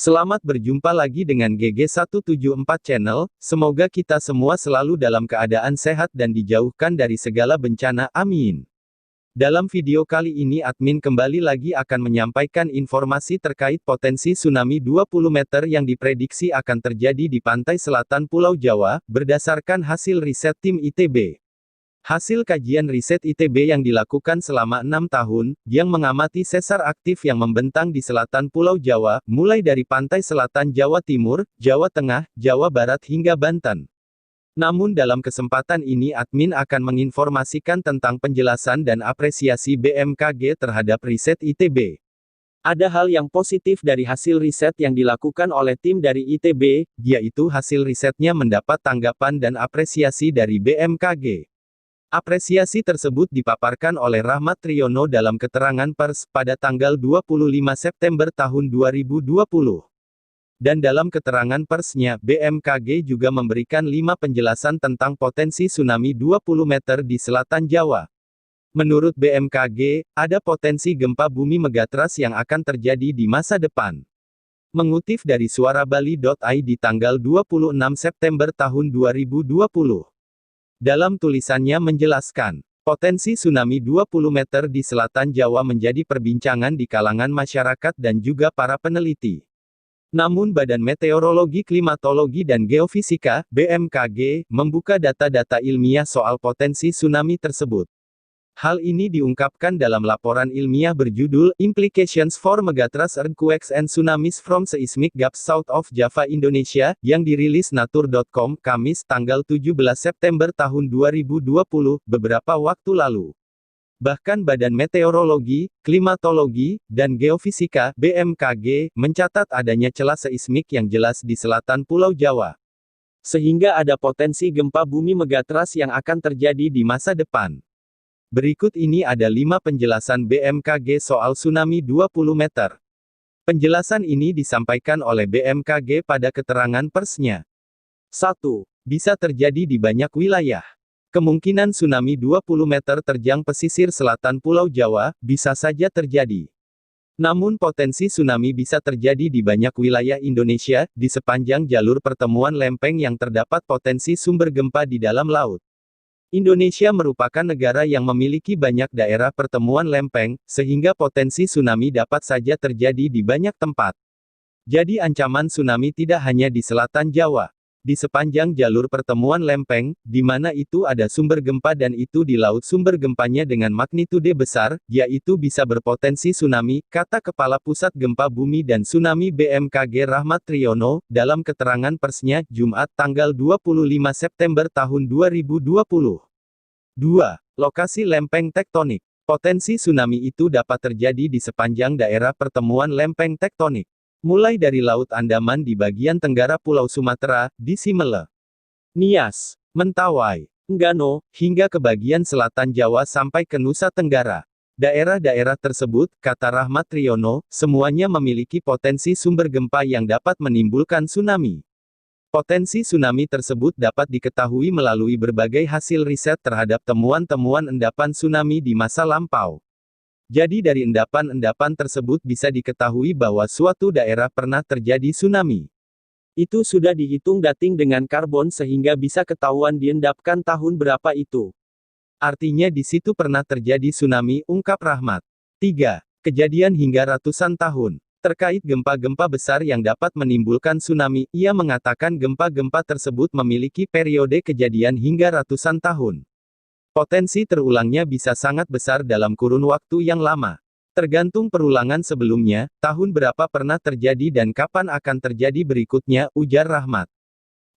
Selamat berjumpa lagi dengan GG174 Channel, semoga kita semua selalu dalam keadaan sehat dan dijauhkan dari segala bencana, amin. Dalam video kali ini admin kembali lagi akan menyampaikan informasi terkait potensi tsunami 20 meter yang diprediksi akan terjadi di pantai selatan Pulau Jawa, berdasarkan hasil riset tim ITB. Hasil kajian riset ITB yang dilakukan selama 6 tahun, yang mengamati sesar aktif yang membentang di selatan Pulau Jawa, mulai dari pantai selatan Jawa Timur, Jawa Tengah, Jawa Barat hingga Banten. Namun dalam kesempatan ini admin akan menginformasikan tentang penjelasan dan apresiasi BMKG terhadap riset ITB. Ada hal yang positif dari hasil riset yang dilakukan oleh tim dari ITB, yaitu hasil risetnya mendapat tanggapan dan apresiasi dari BMKG. Apresiasi tersebut dipaparkan oleh Rahmat Triono dalam keterangan pers pada tanggal 25 September tahun 2020. Dan dalam keterangan persnya, BMKG juga memberikan 5 penjelasan tentang potensi tsunami 20 meter di selatan Jawa. Menurut BMKG, ada potensi gempa bumi megatrust yang akan terjadi di masa depan. Mengutip dari suarabali.id tanggal 26 September tahun 2020. Dalam tulisannya menjelaskan, potensi tsunami 20 meter di selatan Jawa menjadi perbincangan di kalangan masyarakat dan juga para peneliti. Namun Badan Meteorologi Klimatologi dan Geofisika, BMKG, membuka data-data ilmiah soal potensi tsunami tersebut. Hal ini diungkapkan dalam laporan ilmiah berjudul, Implications for Megatrust Earthquakes and Tsunamis from Seismic Gaps South of Java Indonesia, yang dirilis Nature.com, Kamis, tanggal 17 September tahun 2020, beberapa waktu lalu. Bahkan Badan Meteorologi, Klimatologi, dan Geofisika, BMKG, mencatat adanya celah seismik yang jelas di selatan Pulau Jawa. Sehingga ada potensi gempa bumi megatrust yang akan terjadi di masa depan. Berikut ini ada 5 penjelasan BMKG soal tsunami 20 meter. Penjelasan ini disampaikan oleh BMKG pada keterangan persnya. 1. Bisa terjadi di banyak wilayah. Kemungkinan tsunami 20 meter terjang pesisir selatan Pulau Jawa, bisa saja terjadi. Namun potensi tsunami bisa terjadi di banyak wilayah Indonesia, di sepanjang jalur pertemuan lempeng yang terdapat potensi sumber gempa di dalam laut. Indonesia merupakan negara yang memiliki banyak daerah pertemuan lempeng, sehingga potensi tsunami dapat saja terjadi di banyak tempat. Jadi ancaman tsunami tidak hanya di selatan Jawa. Di sepanjang jalur pertemuan lempeng, di mana itu ada sumber gempa dan itu di laut sumber gempanya dengan magnitude besar, yaitu bisa berpotensi tsunami, kata Kepala Pusat Gempa Bumi dan Tsunami BMKG Rahmat Triono, dalam keterangan persnya, Jumat tanggal 25 September tahun 2020. 2. Lokasi lempeng tektonik. Potensi tsunami itu dapat terjadi di sepanjang daerah pertemuan lempeng tektonik. Mulai dari Laut Andaman di bagian tenggara Pulau Sumatera, di Simele, Nias, Mentawai, Enggano, hingga ke bagian selatan Jawa sampai ke Nusa Tenggara. Daerah-daerah tersebut, kata Rahmat Triono, semuanya memiliki potensi sumber gempa yang dapat menimbulkan tsunami. Potensi tsunami tersebut dapat diketahui melalui berbagai hasil riset terhadap temuan-temuan endapan tsunami di masa lampau. Jadi dari endapan-endapan tersebut bisa diketahui bahwa suatu daerah pernah terjadi tsunami. Itu sudah dihitung dating dengan karbon sehingga bisa ketahuan diendapkan tahun berapa itu. Artinya di situ pernah terjadi tsunami, ungkap Rahmat. 3. Kejadian hingga ratusan tahun. Terkait gempa-gempa besar yang dapat menimbulkan tsunami, ia mengatakan gempa-gempa tersebut memiliki periode kejadian hingga ratusan tahun. Potensi terulangnya bisa sangat besar dalam kurun waktu yang lama. Tergantung perulangan sebelumnya, tahun berapa pernah terjadi dan kapan akan terjadi berikutnya, ujar Rahmat.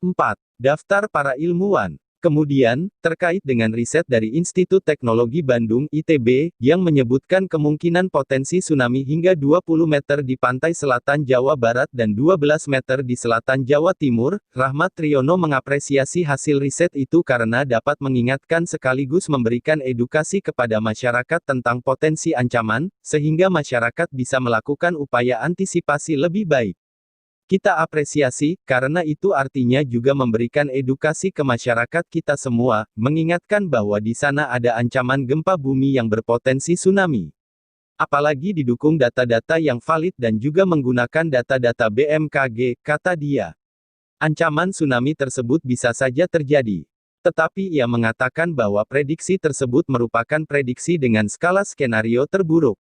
4. Daftar para ilmuwan. Kemudian, terkait dengan riset dari Institut Teknologi Bandung (ITB), yang menyebutkan kemungkinan potensi tsunami hingga 20 meter di pantai selatan Jawa Barat dan 12 meter di selatan Jawa Timur, Rahmat Triono mengapresiasi hasil riset itu karena dapat mengingatkan sekaligus memberikan edukasi kepada masyarakat tentang potensi ancaman, sehingga masyarakat bisa melakukan upaya antisipasi lebih baik. Kita apresiasi, karena itu artinya juga memberikan edukasi ke masyarakat kita semua, mengingatkan bahwa di sana ada ancaman gempa bumi yang berpotensi tsunami. Apalagi didukung data-data yang valid dan juga menggunakan data-data BMKG, kata dia. Ancaman tsunami tersebut bisa saja terjadi. Tetapi ia mengatakan bahwa prediksi tersebut merupakan prediksi dengan skala skenario terburuk.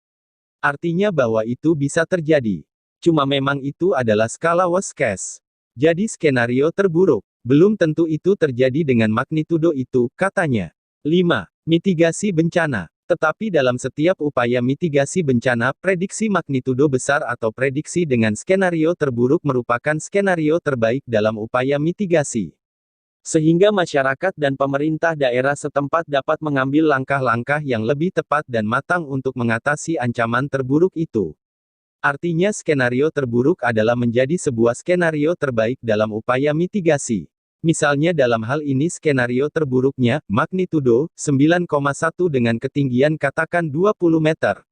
Artinya bahwa itu bisa terjadi. Cuma memang itu adalah skala worst case. Jadi skenario terburuk. Belum tentu itu terjadi dengan magnitudo itu, katanya. 5. Mitigasi bencana. Tetapi dalam setiap upaya mitigasi bencana, prediksi magnitudo besar atau prediksi dengan skenario terburuk merupakan skenario terbaik dalam upaya mitigasi. Sehingga masyarakat dan pemerintah daerah setempat dapat mengambil langkah-langkah yang lebih tepat dan matang untuk mengatasi ancaman terburuk itu. Artinya skenario terburuk adalah menjadi sebuah skenario terbaik dalam upaya mitigasi. Misalnya dalam hal ini skenario terburuknya, magnitudo 9,1 dengan ketinggian katakan 20 meter.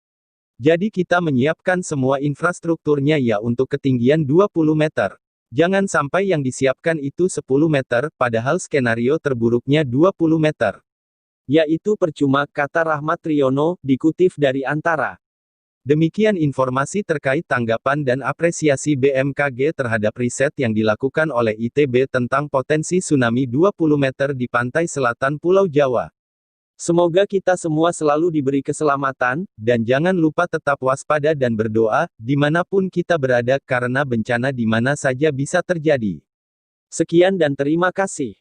Jadi kita menyiapkan semua infrastrukturnya ya untuk ketinggian 20 meter. Jangan sampai yang disiapkan itu 10 meter, padahal skenario terburuknya 20 meter. Yaitu percuma, kata Rahmat Riono, dikutip dari Antara. Demikian informasi terkait tanggapan dan apresiasi BMKG terhadap riset yang dilakukan oleh ITB tentang potensi tsunami 20 meter di pantai selatan Pulau Jawa. Semoga kita semua selalu diberi keselamatan, dan jangan lupa tetap waspada dan berdoa, dimanapun kita berada, karena bencana di mana saja bisa terjadi. Sekian dan terima kasih.